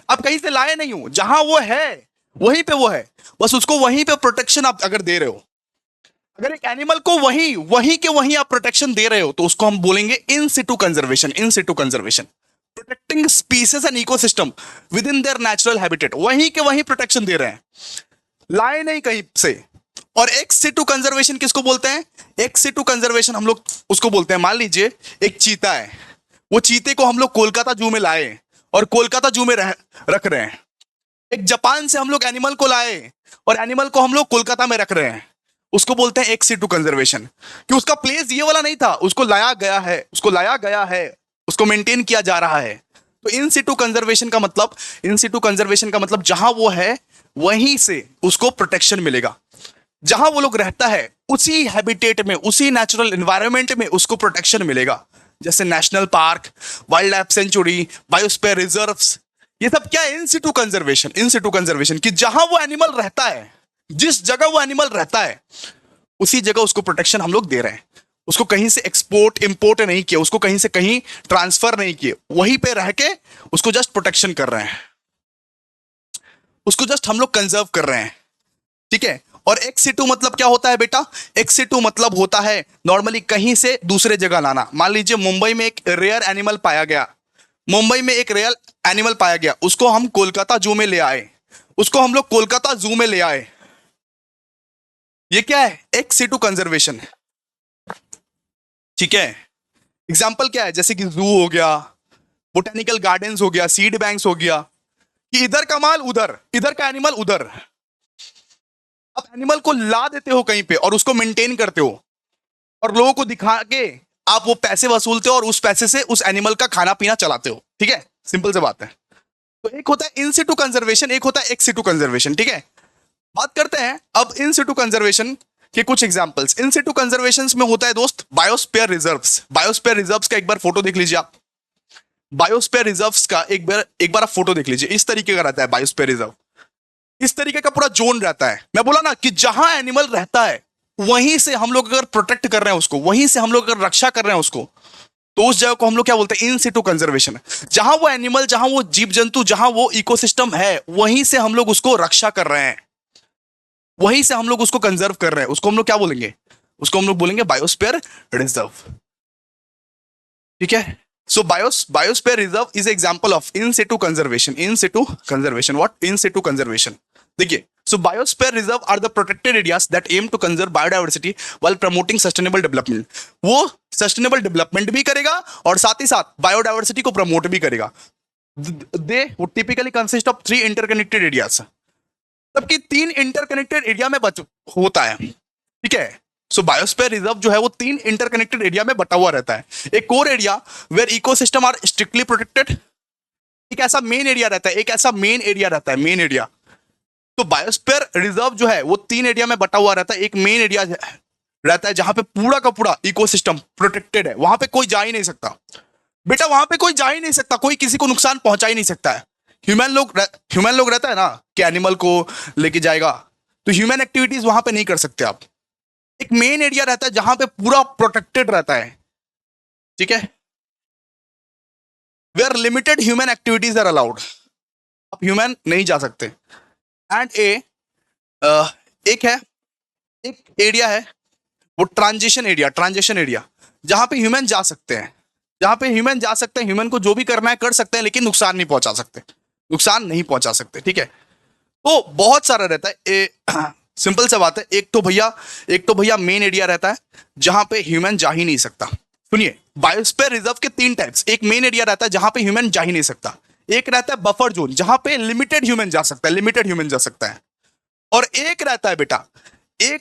आप कहीं से लाए नहीं हो, जहां वो है वहीं पे वो है, बस उसको वहीं पे प्रोटेक्शन आप अगर दे रहे हो, अगर एक एनिमल को वहीं वहीं के वहीं आप प्रोटेक्शन दे रहे हो, तो उसको हम बोलेंगे in situ conservation. In situ conservation, protecting species and ecosystem within their natural habitat, वहीं के वहीं प्रोटेक्शन दे रहे हैं, लाए नहीं कहीं से। और एक्स सिटू कंजर्वेशन किसको बोलते हैं? एक्स सिटू कंजर्वेशन हम लोग उसको बोलते हैं, मान लीजिए एक चीता है, वो चीते को हम लोग कोलकाता जू में लाए और कोलकाता जू में रख रहे हैं। एक जापान से हम लोग एनिमल को लाए और एनिमल को हम लोग कोलकाता में रख रहे हैं, उसको बोलते हैं एक्स सिटू कंजर्वेशन। कि उसका प्लेस ये वाला नहीं था, उसको लाया गया है, उसको मेंटेन किया जा रहा है। तो इन सिटू कंजर्वेशन का मतलब, जहां वो है वहीं से उसको प्रोटेक्शन मिलेगा, जहां वो लोग रहता है उसी हैबिटेट में, उसी नेचुरल एनवायरनमेंट में उसको प्रोटेक्शन मिलेगा। जैसे national park, wild life sanctuary, biosphere reserves, ये सब क्या है? इन situ conservation. In situ conservation कि जहां वो एनिमल रहता है, जिस जगह वो एनिमल रहता है, उसी जगह उसको प्रोटेक्शन हम लोग दे रहे हैं। उसको कहीं से एक्सपोर्ट इंपोर्ट नहीं किया, उसको कहीं से कहीं ट्रांसफर नहीं किए, वहीं पे रह के उसको जस्ट प्रोटेक्शन कर रहे हैं, उसको जस्ट हम लोग कंजर्व कर रहे हैं। ठीक है। और एक्स सिटू मतलब क्या होता है बेटा? एक्स सिटू मतलब होता है नॉर्मली कहीं से दूसरे जगह लाना। मान लीजिए मुंबई में एक रेयर एनिमल पाया गया, उसको हम कोलकाता जू में ले आए, उसको हम लोग कोलकाता जू में ले आए। ये क्या है? Ex situ conservation. ठीक है। एग्जाम्पल क्या है? जैसे कि जू हो गया, बोटेनिकल गार्डन्स हो गया, सीड बैंक्स हो गया, कि इधर का माल उधर, इधर का एनिमल उधर। आप एनिमल को ला देते हो कहीं पे और उसको मेंटेन करते हो और लोगों को दिखा के आप वो पैसे वसूलते हो और उस पैसे से उस एनिमल का खाना पीना चलाते हो। ठीक है, सिंपल से बात है। तो एक होता है इन सिटू कंजर्वेशन, एक होता है एक्स सिटू कंजर्वेशन। ठीक है, बात करते हैं अब इन सिटू कंजर्वेशन के कुछ एग्जांपल्स। इन सिटू कंजर्वेशन में होता है दोस्त बायोस्फीयर रिजर्व्स। बायोस्फीयर रिजर्व्स का एक बार फोटो देख लीजिए आप। बायोस्फीयर रिजर्व्स का एक बार आप फोटो देख लीजिए। इस तरीके का रहता है बायोस्फीयर रिजर्व, इस तरीके का पूरा जोन रहता है। मैं बोला ना कि जहां एनिमल रहता है वहीं से हम लोग अगर प्रोटेक्ट कर रहे हैं उसको, वहीं से हम लोग अगर रक्षा कर रहे हैं उसको, तो उस जगह को हम लोग क्या बोलते हैं? इन सिटू कंजर्वेशन। जहां वो एनिमल, जहां वो जीव जंतु, जहां वो इकोसिस्टम है, वहीं से हम लोग उसको रक्षा कर रहे हैं, वहीं से हम लोग उसको कंजर्व कर रहे हैं, उसको हम लोग क्या बोलेंगे? उसको हम लोग बोलेंगे बायोस्फीयर रिजर्व। ठीक है। So biosphere reserve is example of in situ conservation. In situ conservation. What? In situ conservation. देखिए, so biosphere reserve are the protected areas that aim to conserve biodiversity while promoting sustainable development. वो sustainable development भी करेगा और साथ ही साथ biodiversity को promote भी करेगा। They would typically consist of 3 interconnected areas. तबकि 3 interconnected area में होता है। ठीक है। सो बायोस्फीयर रिजर्व जो है वो 3 इंटरकनेक्टेड एरिया में बटा हुआ रहता है। एक core area where ecosystem are strictly protected, एक ऐसा मेन एरिया रहता है, मेन एरिया। तो बायोस्फीयर रिजर्व जो है वो 3 एरिया में बटा हुआ रहता है। एक मेन एरिया रहता है जहां पे पूरा का पूरा इकोसिस्टम प्रोटेक्टेड है, वहां पे कोई जा ही नहीं सकता बेटा, वहां पे कोई जा ही नहीं सकता, कोई किसी को नुकसान पहुंचा ही नहीं सकता है। ह्यूमन लोग रहता है ना कि एनिमल को लेके जाएगा, तो ह्यूमन एक्टिविटीज वहां पे नहीं कर सकते आप। एक मेन एरिया रहता है जहां पे पूरा प्रोटेक्टेड रहता है। ठीक है, where limited human activities are allowed. आप ह्यूमन नहीं जा सकते। एंड एक है, एक एरिया है वो ट्रांजिशन एरिया जहां पे ह्यूमन जा सकते हैं, ह्यूमन को जो भी करना है कर सकते हैं, लेकिन नुकसान नहीं पहुंचा सकते, ठीक है। तो बहुत सारा रहता है, सिंपल सा बात है। एक तो भैया मेन एरिया रहता है जहां पे ह्यूमन जा ही नहीं सकता। सुनिए, बायोस्फीयर रिजर्व के 3 टाइप्स, एक मेन एरिया रहता है जहां पे ह्यूमन जा ही नहीं सकता, एक रहता है बफर जोन जहां पे लिमिटेड ह्यूमन जा सकता है, और एक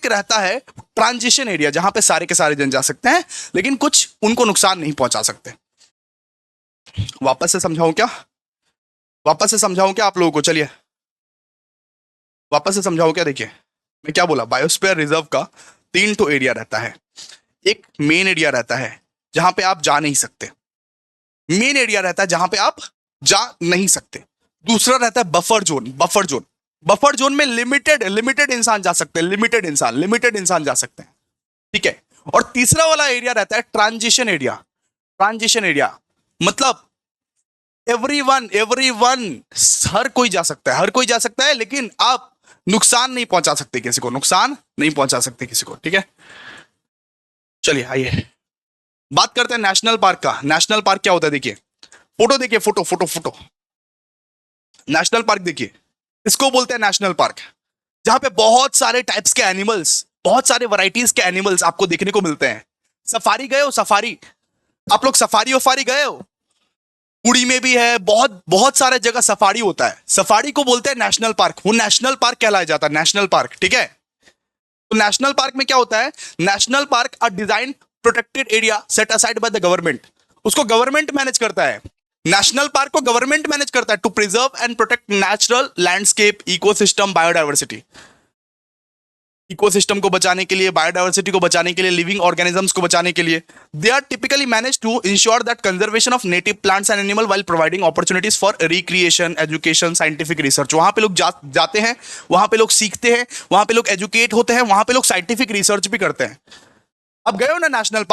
रहता है ट्रांजिशन एरिया जहां पे सारे के सारे जन जा सकते हैं, लेकिन कुछ उनको नुकसान नहीं पहुंचा सकते। वापस से समझाऊं क्या आप लोगों को? चलिए वापस से समझाऊं क्या? देखिए मैं क्या बोला, बायोस्फीयर रिजर्व का 3 तो एरिया रहता है। एक मेन एरिया रहता है जहां पे आप जा नहीं सकते, दूसरा रहता है बफर जोन में लिमिटेड इंसान जा सकते हैं, लिमिटेड इंसान जा सकते हैं, ठीक है। और तीसरा वाला एरिया रहता है ट्रांजिशन एरिया, मतलब एवरीवन, हर कोई जा सकता है, लेकिन आप नुकसान नहीं पहुंचा सकते किसी को, ठीक है। चलिए आइए बात करते हैं नेशनल पार्क का। नेशनल पार्क क्या होता है? देखिए फोटो नेशनल पार्क देखिए, इसको बोलते हैं नेशनल पार्क, जहां पे बहुत सारे टाइप्स के एनिमल्स, बहुत सारे वैरायटीज के एनिमल्स आपको देखने को मिलते हैं। सफारी गए हो? आप लोग सफारी गए हो? पुरी में भी है, बहुत सारे जगह सफारी होता है। सफारी को बोलते हैं नेशनल पार्क, वो नेशनल पार्क कहलाया जाता है, नेशनल पार्क, ठीक है। तो नेशनल पार्क में क्या होता है? National park a design protected area set aside by the government, उसको गवर्नमेंट मैनेज करता है। नेशनल पार्क को गवर्नमेंट मैनेज करता है to preserve and protect natural landscape, ecosystem, biodiversity, ecosystem को बचाने के लिए, बायोडायवर्सिटी को बचाने के लिए, लिविंग ऑर्गेनिजम्स को बचाने के लिए। They are typically manage to ensure that conservation of native plants and animal while providing opportunities for recreation, education, scientific research. वहां पे लोग जाते हैं, वहां पे लोग सीखते हैं, वहां पे लोग एजुकेट होते हैं, वहां पे लोग साइंटिफिक रिसर्च भी करते हैं। अब गए हो ना नेशनल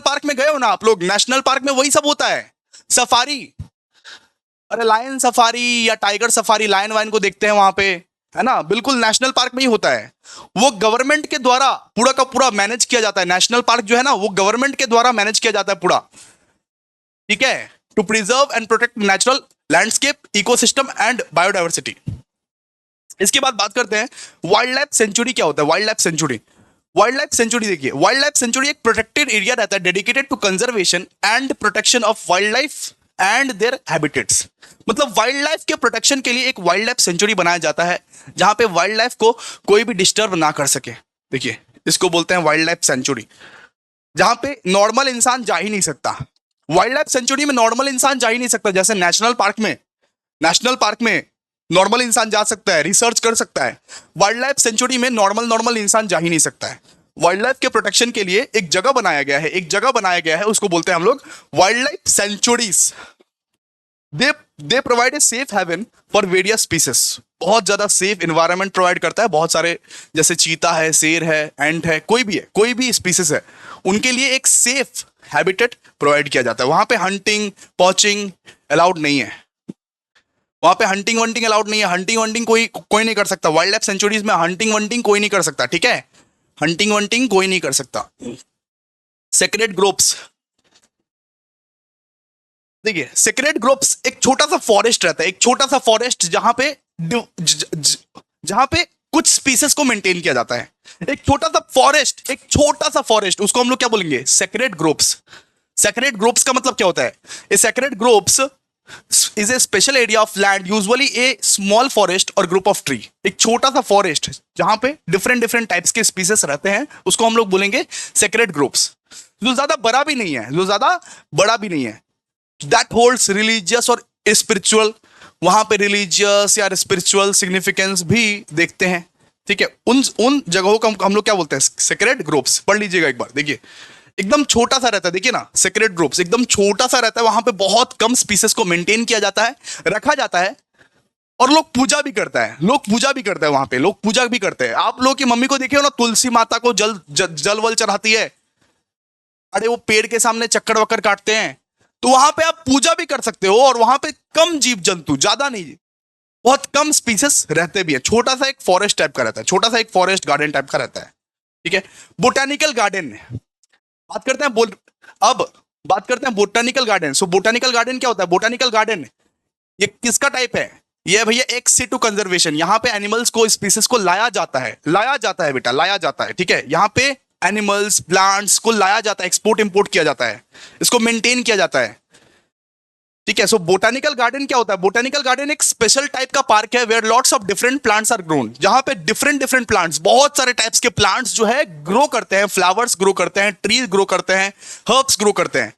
पार्क में गए हो ना आप लोग? नेशनल पार्क में वही सब होता है, सफारी, अरे लायन सफारी या टाइगर सफारी, लायन वायन को देखते हैं वहां पे, है ना, बिल्कुल नेशनल पार्क में ही होता है। वो गवर्नमेंट के द्वारा पूरा का पूरा मैनेज किया जाता है। नेशनल पार्क जो है ना, वो गवर्नमेंट के द्वारा मैनेज किया जाता है पूरा, ठीक है, to preserve and protect natural landscape, ecosystem and biodiversity. इसके बाद बात करते हैं वाइल्ड लाइफ सेंचुरी क्या होता है। वाइल्ड लाइफ सेंचुरी देखिए, वाइल्ड लाइफ सेंचुरी एक प्रोटेक्टेड एरिया रहता है dedicated to conservation and protection of wildlife and their habitats. मतलब वाइल्ड लाइफ के प्रोटेक्शन के लिए एक वाइल्ड लाइफ सेंचुरी बनाया जाता है जहां पे वाइल्ड लाइफ को कोई भी डिस्टर्ब ना कर सके। देखिए इसको बोलते हैं वाइल्ड लाइफ सेंचुरी, जहां पे नॉर्मल इंसान जा ही नहीं सकता। वाइल्ड लाइफ सेंचुरी में नॉर्मल इंसान जा ही नहीं सकता। जैसे नेशनल पार्क में नॉर्मल इंसान जा सकता है, रिसर्च कर सकता है, वाइल्ड लाइफ सेंचुरी में नॉर्मल इंसान जा ही नहीं सकता है। वाइल्ड लाइफ के प्रोटेक्शन के लिए एक जगह बनाया गया है, उसको बोलते हैं हम लोग wildlife sanctuaries. They provide a safe haven for various species, बहुत ज्यादा सेफ एनवायरनमेंट प्रोवाइड करता है। बहुत सारे जैसे चीता है, शेर है, एंट है, कोई भी स्पीसीज है, उनके लिए एक सेफ हैबिटेट प्रोवाइड किया जाता है। वहां पे हंटिंग पॉचिंग अलाउड नहीं है, हंटिंग वंटिंग कोई नहीं कर सकता। वाइल्ड लाइफ सेंचुरीज में हंटिंग वंटिंग कोई नहीं कर सकता, ठीक है, हंटिंग वंटिंग कोई नहीं कर सकता। सेक्रेड ग्रोव्स देखिए, सेक्रेड ग्रोव्स एक छोटा सा फॉरेस्ट रहता है, जहां पे कुछ स्पीसीज को मेंटेन किया जाता है। एक छोटा सा फॉरेस्ट, उसको हम लोग क्या बोलेंगे? सेक्रेड ग्रोव्स का मतलब क्या होता है? ए sacred groves is a special area of land, usually A small forest और ग्रुप ऑफ ट्री। एक छोटा सा फॉरेस्ट जहां पे डिफरेंट टाइप्स के स्पीसीज रहते हैं, उसको हम लोग बोलेंगे सेक्रेड ग्रोव्स। जो ज्यादा बड़ा भी नहीं है, दैट होल्ड्स रिलीजियस और स्पिरिचुअल, वहां पे रिलीजियस या स्पिरिचुअल सिग्निफिकेंस भी देखते हैं, ठीक है। उन जगहों को हम लोग क्या बोलते हैं? Sacred groves. पढ़ लीजिएगा एक बार, देखिए एकदम छोटा सा रहता है, देखिए ना, सेक्रेड ग्रोव्स एकदम छोटा सा रहता है, वहां पे बहुत कम स्पीसीज को मेंटेन किया जाता है, रखा जाता है, और लोग पूजा भी करता है, वहां पे लोग पूजा भी करते हैं। आप लोग की मम्मी को देखे हो ना, तुलसी माता को जल वल चढ़ाती है, अरे वो पेड़ के सामने चक्कर वक्कर काटते हैं, तो वहां पे आप पूजा भी कर सकते हो, और वहां पे कम जीव जंतु, ज्यादा नहीं, बहुत कम स्पीसीज रहते भी है। छोटा सा एक फॉरेस्ट टाइप का रहता है, छोटा सा एक फॉरेस्ट गार्डन टाइप का रहता है। ठीक है, बोटानिकल गार्डन बात करते हैं अब बात करते हैं बोटानिकल गार्डन। सो बोटानिकल गार्डन क्या होता है? बोटानिकल गार्डन ये किसका टाइप है? ये भैया एक्स सिटू कंजर्वेशन। यहाँ पे एनिमल्स को, स्पीसीज को लाया जाता है बेटा, लाया जाता है। ठीक है, यहाँ पे एनिमल्स, प्लांट्स को लाया जाता है, एक्सपोर्ट इंपोर्ट किया जाता है, इसको मेंटेन किया जाता है। ठीक है, सो बोटानिकल गार्डन क्या होता है? बोटानिकल गार्डन एक स्पेशल टाइप का पार्क है where lots of different plants are grown, जहां पे डिफरेंट डिफरेंट प्लांट्स, बहुत सारे टाइप्स के प्लांट्स जो है ग्रो करते हैं, फ्लावर्स ग्रो करते हैं, ट्रीज ग्रो करते हैं, हर्ब्स ग्रो करते हैं।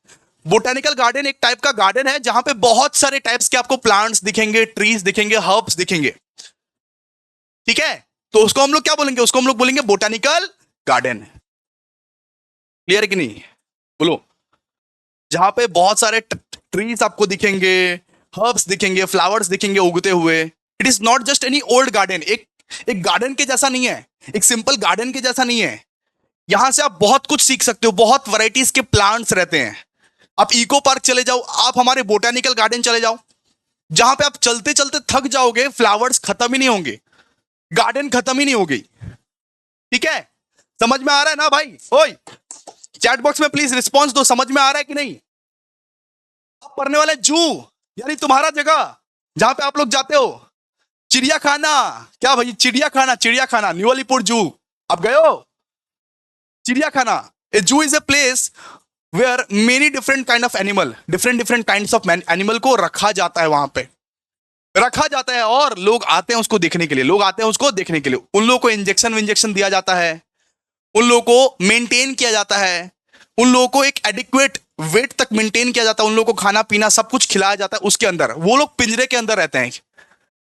बोटानिकल गार्डन एक टाइप का गार्डन है जहां पे बहुत सारे टाइप्स के आपको प्लांट्स दिखेंगे, ट्रीज दिखेंगे, हर्ब्स दिखेंगे। ठीक है, तो उसको हम लोग क्या बोलेंगे? उसको हम लोग बोलेंगे बोटानिकल गार्डन। क्लियर है कि नहीं? बोलो। जहां पे बहुत सारे ट्रीज आपको दिखेंगे, हर्ब्स दिखेंगे, फ्लावर्स दिखेंगे उगते हुए। It is not just any old garden, एक गार्डन के जैसा नहीं है, एक सिंपल गार्डन के जैसा नहीं है। यहां से आप बहुत कुछ सीख सकते हो, बहुत वैरायटीज के प्लांट्स रहते हैं। आप इको पार्क चले जाओ, आप हमारे बोटानिकल गार्डन चले जाओ, जहां पे आप चलते चलते थक जाओगे, फ्लावर्स खत्म ही नहीं होंगे, गार्डन खत्म ही नहीं होगी। ठीक है, समझ में आ रहा है ना भाई? ओए, चैट बॉक्स में प्लीज रिस्पॉन्स दो, समझ में आ रहा है कि नहीं? आप पढ़ने वाले जू, यानी तुम्हारा जगह जहां पे आप लोग जाते हो, चिड़ियाखाना। क्या भाई? चिड़ियाखाना, चिड़ियाखाना, न्यू अलीपुर जू आप गए हो? चिड़ियाखाना, a zoo is a place where many different kind of animal, different different kinds of animal को रखा जाता है, वहां पे रखा जाता है, और लोग आते हैं उसको देखने के लिए, लोग आते हैं उसको देखने के लिए। उन लोगों को इंजेक्शन विंजेक्शन दिया जाता है, उन लोगों को मेंटेन किया जाता है, उन लोगों को एक एडिक्वेट वेट तक मेंटेन किया जाता है, उन लोगों को खाना पीना सब कुछ खिलाया जाता है उसके अंदर। वो लोग पिंजरे के अंदर रहते हैं।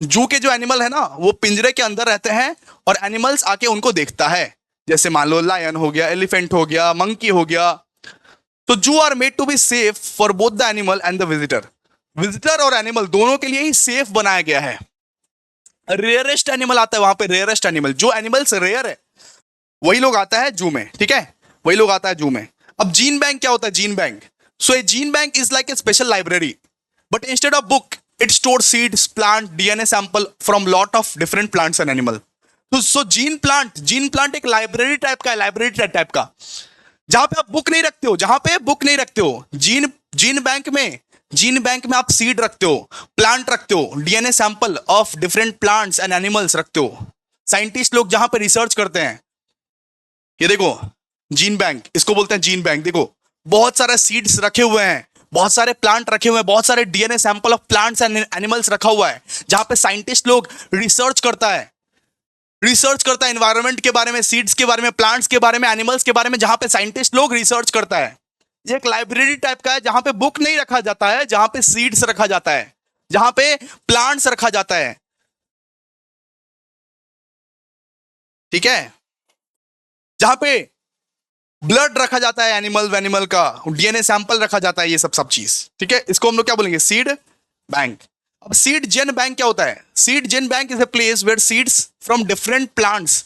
जू के जो एनिमल है ना, वो पिंजरे के अंदर रहते हैं, और एनिमल्स आके उनको देखता है। जैसे मान लो लायन हो गया, एलिफेंट हो गया, मंकी हो गया। तो zoo are made to be safe for both the animal and the visitor. Visitor और एनिमल दोनों के लिए ही सेफ बनाया गया है। रेयरेस्ट एनिमल आता है वहां पे, रेयरेस्ट एनिमल, जो एनिमल्स रेयर है वही लोग आता है जू में। ठीक है, वही लोग आता है जू में। अब जीन बैंक क्या होता है? Gene bank, so A gene bank is like A special library, but instead of book it store seeds, plant, DNA sample from lot of different plants and animal. So gene plant एक library type का है, library type का, जहां पे आप book नहीं रखते हो, जहां पे बुक नहीं रखते हो। जीन बैंक में आप सीड रखते हो, प्लांट रखते हो, DNA sample of different plants and animals रखते हो। साइंटिस्ट लोग जहां पे रिसर्च करते हैं, ये देखो जीन बैंक, इसको बोलते हैं जीन बैंक। देखो बहुत सारे सीड्स रखे हुए हैं, बहुत सारे प्लांट रखे हुए हैं, बहुत सारे DNA sample of plants and animals रखा हुआ है, जहां पे साइंटिस्ट लोग रिसर्च करता है एनवायरनमेंट के बारे में, सीड्स के बारे में, प्लांट्स के बारे में, एनिमल्स के बारे में, जहां पे साइंटिस्ट लोग रिसर्च करता है। ये एक लाइब्रेरी टाइप का है, जहां पे बुक नहीं रखा जाता है, जहां पे सीड्स रखा जाता है, जहां पे प्लांट्स रखा जाता है। ठीक है, जहां पे ब्लड रखा जाता है एनिमल का, डीएनए सैंपल रखा जाता है, ये सब चीज। ठीक है, इसको हम लोग क्या बोलेंगे? Seed bank. अब सीड जेन बैंक क्या होता है? Seed gene bank is a place where seeds from different plants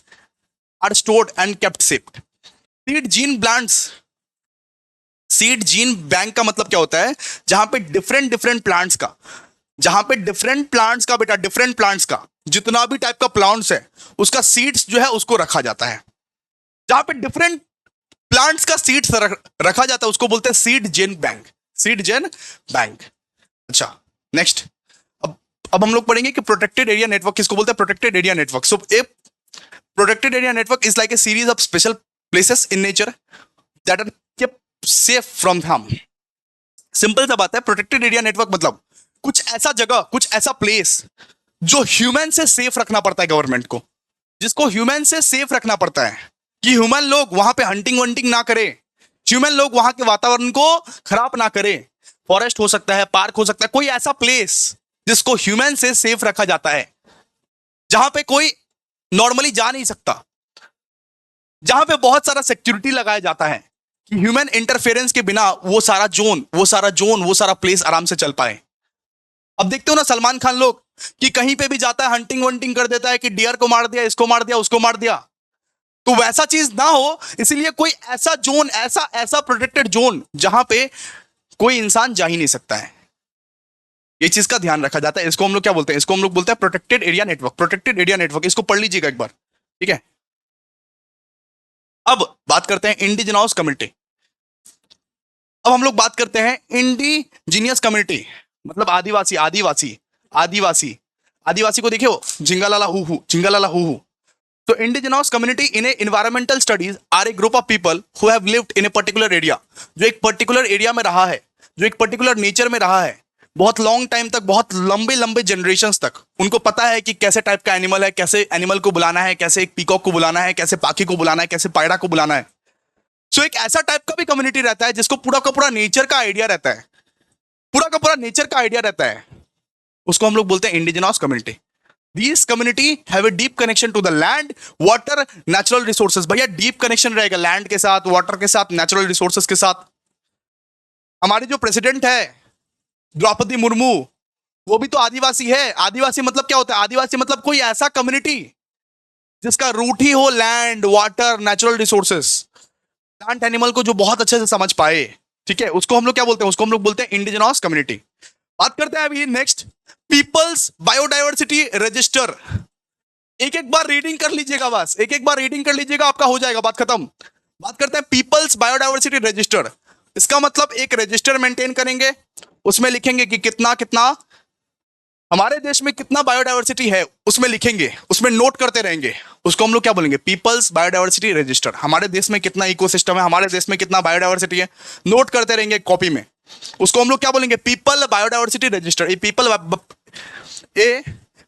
are stored and kept safed. Seed gene bank का मतलब क्या होता है? जहां पे डिफरेंट प्लांट्स का, बेटा, डिफरेंट प्लांट्स का जितना भी टाइप का प्लांट्स है, उसका सीड्स जो है उसको रखा जाता है। जहां पे डिफरेंट प्लांट्स का सीड्स रखा जाता है उसको बोलते हैं seed gene bank, seed gene bank. अच्छा, नेक्स्ट, अब हम लोग पढ़ेंगे कि प्रोटेक्टेड एरिया नेटवर्क किसको बोलते हैं? Protected area network. So a protected area network is like a series of special places in nature that are kept safe from harm. Simple सा बात है, प्रोटेक्टेड एरिया नेटवर्क मतलब कुछ ऐसा जगह, कुछ ऐसा प्लेस जो ह्यूमन से सेफ रखना पड़ता है गवर्नमेंट को, जिसको ह्यूमन से सेफ रखना पड़ता है कि ह्यूमन लोग वहां पे हंटिंग वंटिंग ना करे, ह्यूमन लोग वहां के वातावरण को खराब ना करे। फॉरेस्ट हो सकता है, पार्क हो सकता है, कोई ऐसा प्लेस जिसको ह्यूमन से सेफ रखा जाता है, जहां पे कोई नॉर्मली जा नहीं सकता, जहां पे बहुत सारा सिक्योरिटी लगाया जाता है कि ह्यूमन इंटरफेरेंस के बिना वो सारा प्लेस आराम से चल पाए। अब देखते हो ना सलमान खान लोग कि कहीं पे भी जाता है हंटिंग वंटिंग कर देता है कि डियर को मार दिया, इसको मार दिया, उसको मार दिया। तो वैसा चीज ना हो, इसीलिए कोई ऐसा जोन, ऐसा प्रोटेक्टेड जोन जहां पे कोई इंसान जा ही नहीं सकता है। ये चीज का ध्यान रखा जाता है। इसको हम लोग क्या बोलते हैं? इसको हम लोग बोलते हैं protected area network. Protected area network, इसको पढ़ लीजिएगा एक बार, ठीक है। अब बात करते हैं इंडिजिनस कम्युनिटी। अब हम लोग बात करते हैं इंडिजीनियस कम्युनिटी, मतलब आदिवासी। आदिवासी आदिवासी आदिवासी को देखिए, जिंगालाला हु हु, जिंगालाला हु हु। तो indigenous community in environmental studies are a group of people who have lived in a particular area, जो एक पर्टिकुलर एरिया में रहा है, जो एक पर्टिकुलर नेचर में रहा है बहुत लॉन्ग टाइम तक, बहुत लंबे लंबे जनरेशंस तक। उनको पता है कि कैसे टाइप का एनिमल है, कैसे एनिमल को बुलाना है, कैसे एक पीकॉक को बुलाना है, कैसे पाखी को बुलाना है, कैसे पायरा को बुलाना है। सो एक ऐसा टाइप का भी कम्युनिटी रहता है जिसको पूरा का पूरा नेचर का आइडिया रहता है, पूरा का पूरा नेचर का आइडिया रहता है। उसको हम लोग बोलते हैं indigenous community. These community have a deep connection to the land, water, natural resources। भैया डीप कनेक्शन रहेगा लैंड के साथ, वाटर के साथ, नेचुरल रिसोर्सेज के साथ। हमारे जो प्रेसिडेंट है द्रौपदी मुर्मू, वो भी तो आदिवासी है। आदिवासी मतलब क्या होता है? आदिवासी मतलब कोई ऐसा कम्युनिटी जिसका रूट ही हो land, water, natural resources, plant animal को जो बहुत अच्छे से समझ पाए, ठीक है। उसको हम लोग क्या बोलते हैं? उसको हम लोग बोलते हैं इंडिजिनस कम्युनिटी। बात करते हैं अभी नेक्स्ट, पीपल्स बायोडाइवर्सिटी रजिस्टर। एक एक बार रीडिंग कर लीजिएगा, बस एक एक बार रीडिंग कर लीजिएगा, आपका हो जाएगा, बात खत्म। बात करते हैं पीपल्स बायोडाइवर्सिटी रजिस्टर। इसका मतलब एक रजिस्टर मेंटेन करेंगे, उसमें लिखेंगे कि कितना कितना हमारे देश में कितना बायोडाइवर्सिटी है, उसमें लिखेंगे, उसमें नोट करते रहेंगे। उसको हम लोग क्या बोलेंगे? People's biodiversity register. हमारे देश में कितना इकोसिस्टम है, हमारे देश में कितना बायोडाइवर्सिटी है, नोट करते रहेंगे कॉपी में। उसको हम लोग क्या बोलेंगे? People biodiversity register. ये people A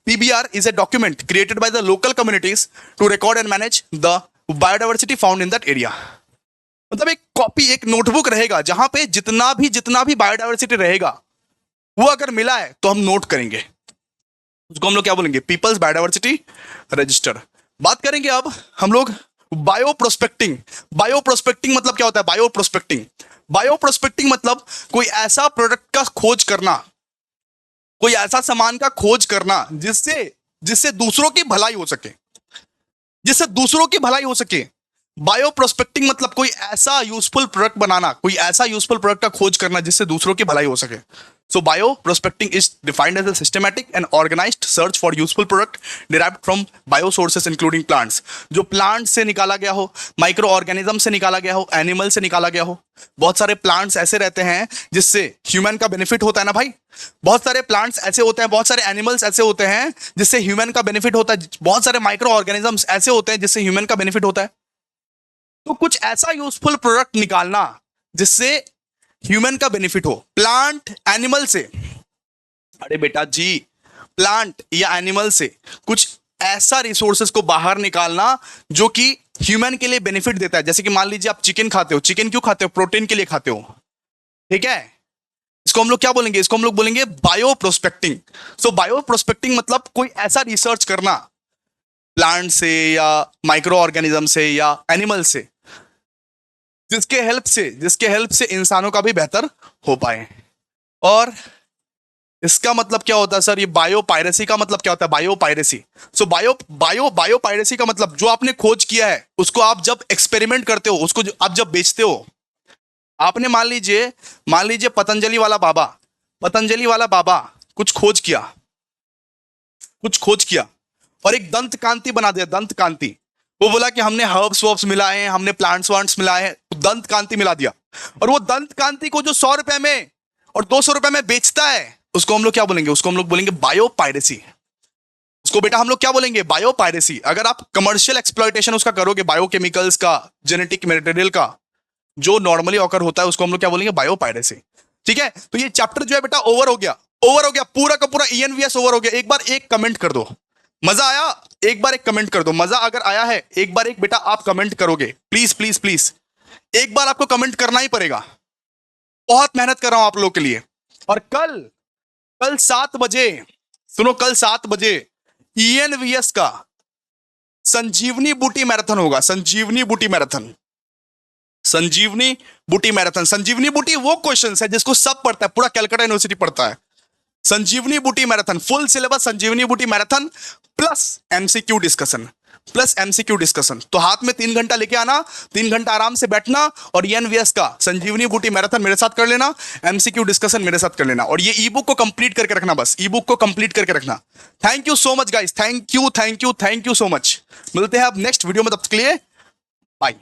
PBR is a document created by the local communities to record and manage the biodiversity found in that area। मतलब एक कॉपी, एक नोटबुक रहेगा जहां पे जितना भी बायोडाइवर्सिटी रहेगा वो अगर मिला है तो हम नोट करेंगे। उसको हम लोग क्या बोलेंगे? People's biodiversity register. बात करेंगे अब हम लोग बायो प्रोस्पेक्टिंग। बायो प्रोस्पेक्टिंग मतलब क्या होता है? बायो प्रोस्पेक्टिंग, बायो प्रोस्पेक्टिंग मतलब कोई ऐसा प्रोडक्ट का खोज करना, कोई ऐसा सामान का खोज करना जिससे दूसरों की भलाई हो सके, जिससे दूसरों की भलाई हो सके। बायो प्रोस्पेक्टिंग मतलब कोई ऐसा यूजफुल प्रोडक्ट बनाना, कोई ऐसा यूजफुल प्रोडक्ट का खोज करना जिससे दूसरों की भलाई हो सके। So bioprospecting is defined as a systematic and organised search for useful product derived from bio sources including plants. जो प्लांट से निकाला गया हो, माइक्रो ऑर्गेनिज्म से निकाला गया हो, एनिमल से निकाला गया हो। बहुत सारे प्लांट्स ऐसे रहते हैं जिससे ह्यूमन का बेनिफिट होता है ना भाई। बहुत सारे प्लांट्स ऐसे होते हैं, बहुत सारे एनिमल्स ऐसे होते हैं जिससे ह्यूमन का बेनिफिट होता है, बहुत सारे माइक्रो ऑर्गेनिजम्स ऐसे होते हैं जिससे ह्यूमन का बेनिफिट होता है। तो कुछ ऐसा यूजफुल प्रोडक्ट निकालना जिससे ह्यूमन का बेनिफिट हो, प्लांट एनिमल से। अरे बेटा जी, प्लांट या एनिमल से कुछ ऐसा रिसोर्सेज को बाहर निकालना जो कि ह्यूमन के लिए बेनिफिट देता है। जैसे कि मान लीजिए आप चिकन खाते हो, चिकन क्यों खाते हो? प्रोटीन के लिए खाते हो, ठीक है। इसको हम लोग क्या बोलेंगे? इसको हम लोग बोलेंगे बायो प्रोस्पेक्टिंग। सो बायो प्रोस्पेक्टिंग मतलब कोई ऐसा रिसर्च करना प्लांट से या माइक्रो ऑर्गेनिज्म से या एनिमल से जिसके हेल्प से इंसानों का भी बेहतर हो पाए। और इसका मतलब क्या होता है सर? ये बायो पायरेसी का मतलब क्या होता है? Biopiracy. So biopiracy का मतलब जो आपने खोज किया है उसको आप जब एक्सपेरिमेंट करते हो, उसको आप जब बेचते हो, आपने मान लीजिए पतंजलि वाला बाबा कुछ खोज किया और एक दंत कांति बना दिया, दंत कांति। वो बोला कि हमने हर्ब्स वर्ब्स मिलाए हैं, हमने प्लांट्स वांट्स मिलाए हैं, दंत कांति मिला दिया। और वो दंत कांति को जो 100 रुपए में और 200 रुपए में बेचता है, उसको हम लोग क्या बोलेंगे? उसको हम लोग बोलेंगे बायो पायरेसी। उसको बेटा हम लोग क्या बोलेंगे? Bio piracy. अगर आप कमर्शियल एक्सप्लॉयटेशन उसका करोगे, बायोकेमिकल्स का, जेनेटिक मटेरियल का जो नॉर्मली ऑकर होता है, उसको हम लोग क्या बोलेंगे? बायो पायरेसी, ठीक है। तो ये चैप्टर जो है बेटा ओवर हो गया, पूरा का पूरा ENVS ओवर हो गया। एक बार एक कमेंट कर दो, मजा आया? एक बार एक कमेंट कर दो, मजा अगर आया है एक बार एक बेटा आप कमेंट करोगे, प्लीज प्लीज प्लीज एक बार आपको कमेंट करना ही पड़ेगा। बहुत मेहनत कर रहा हूं आप लोगों के लिए। और कल 7 बजे सुनो, कल 7 बजे ENVS का संजीवनी बूटी मैराथन होगा। संजीवनी बूटी बूटी वो क्वेश्चन है जिसको सब पढ़ता है, पूरा कलकत्ता यूनिवर्सिटी पढ़ता है। संजीवनी बूटी मैराथन, फुल सिलेबस संजीवनी बूटी marathon plus MCQ discussion. Plus MCQ discussion. तो हाथ में 3 घंटा लेके आना, 3 घंटा आराम से बैठना और ईएनवीएस का संजीवनी बूटी मैराथन मेरे साथ कर लेना, एमसीक्यू डिस्कशन मेरे साथ कर लेना और ये ई बुक को कंप्लीट करके रखना, बस ई बुक को कंप्लीट करके रखना। Thank you so much guys, thank you so much. मिलते हैं अब नेक्स्ट वीडियो में, तब तक के लिए बाय।